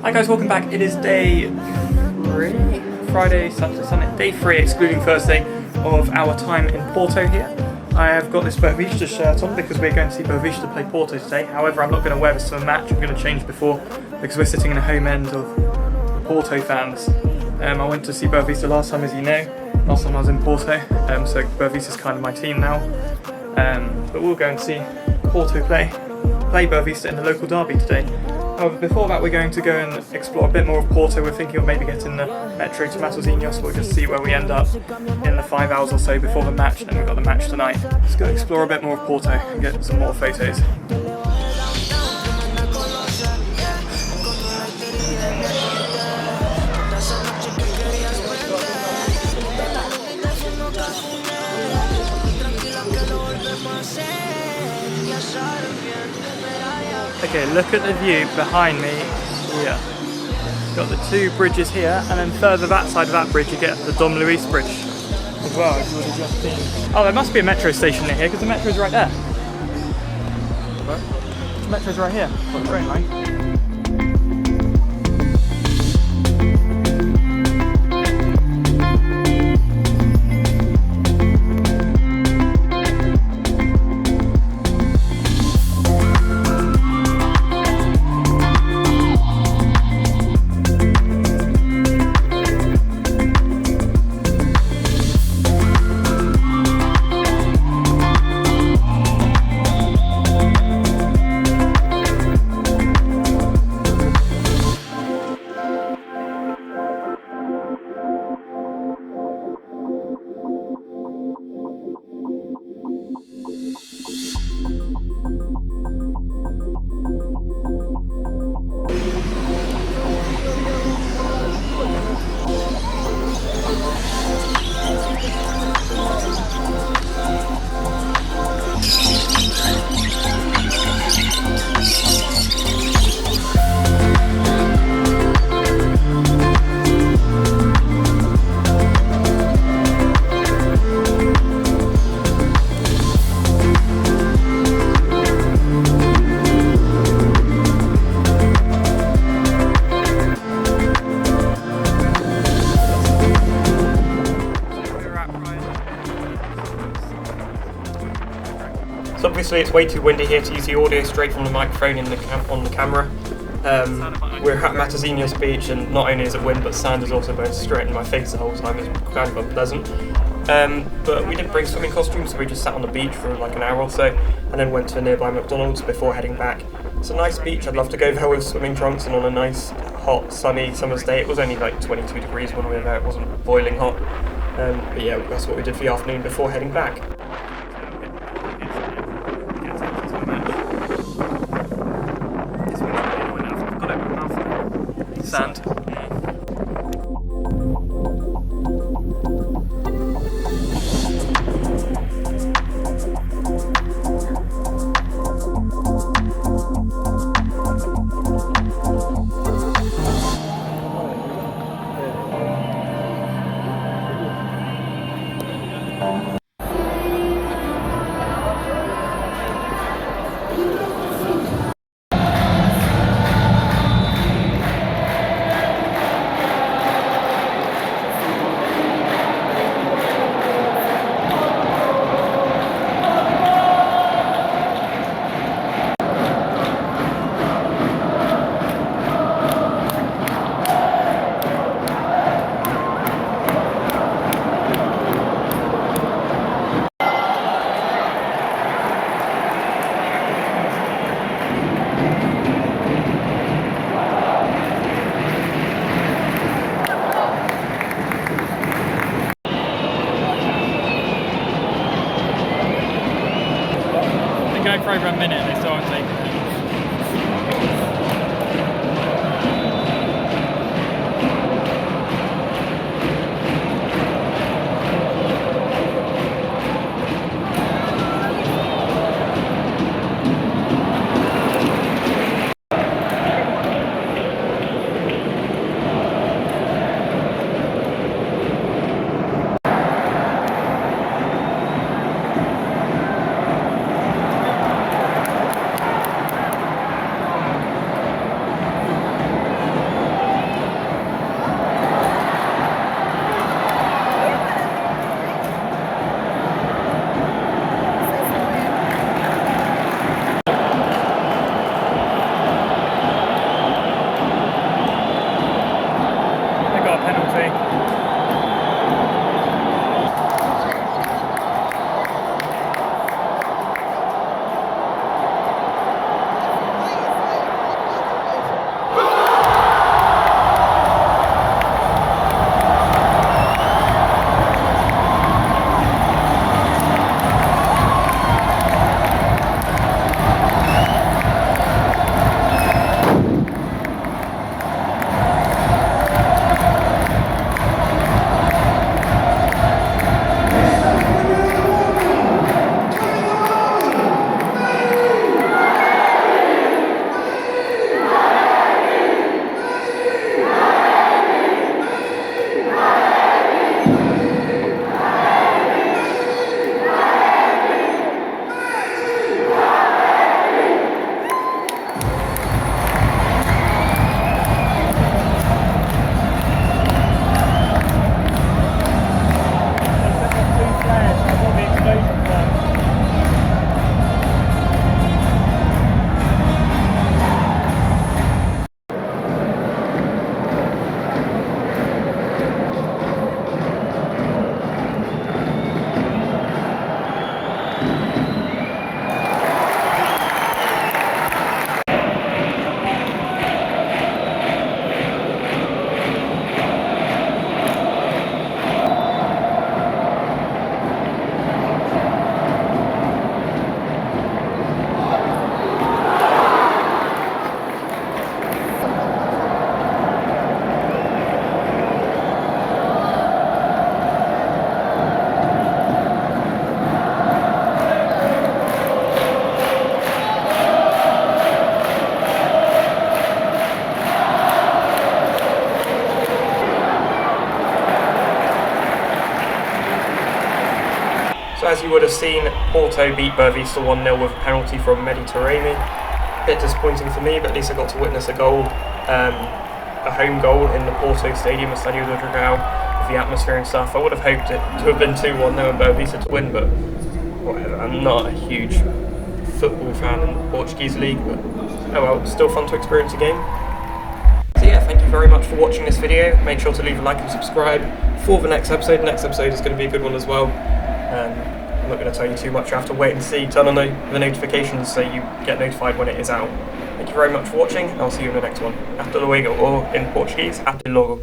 Hi guys, welcome back. It is day 3, Friday, Saturday, Sunday, day 3 excluding Thursday of our time in Porto here. I have got this BOAVISTA shirt on because we're going to see BOAVISTA play Porto today. However, I'm not going to wear this to a match, I'm going to change before because we're sitting in a home end of Porto fans. I went to see BOAVISTA last time, as you know. Last time I was in Porto, so BOAVISTA is kind of my team now. But we'll go and see Porto play BOAVISTA in the local derby today. However, before that we're going to go and explore a bit more of Porto. We're thinking of maybe getting the metro to Matosinhos. We'll just see where we end up in the 5 hours or so before the match, and then we've got the match tonight. Let's go explore a bit more of Porto and get some more photos. Okay, look at the view behind me here. Got the two bridges here, and then further that side of that bridge you get the Dom Luis Bridge as well, as you would have just seen. Oh, there must be a metro station near here, because the metro's right there. What? The metro's right here. Got the train line. So obviously it's way too windy here to use the audio straight from the microphone on the camera. We're at Matosinhos Beach, and not only is it wind, but sand is also going straight in my face the whole time. It's kind of unpleasant. But we didn't bring swimming costumes, so we just sat on the beach for like an hour or so, and then went to a nearby McDonald's before heading back. It's a nice beach. I'd love to go there with swimming trunks and on a nice, hot, sunny summer's day. It was only like 22 degrees when we were there. It wasn't boiling hot. But yeah, that's what we did for the afternoon before heading back. Sand. as you would have seen, Porto beat BOAVISTA 1-0 with a penalty from Mediterranean. A bit disappointing for me, but at least I got to witness a goal, a home goal in the Porto Stadium, Estadio do Dragão, with the atmosphere and stuff. I would have hoped it to have been 2-1 and BOAVISTA to win, but whatever. I'm not a huge football fan in the Portuguese league, but oh well, still fun to experience a game. So yeah, thank you very much for watching this video. Make sure to leave a like and subscribe for the next episode. The next episode is going to be a good one as well. I'm not going to tell you too much. You have to wait and see. Turn on the notifications so you get notified when it is out. Thank you very much for watching. I'll see you in the next one. Hasta luego, or in Portuguese, hasta logo.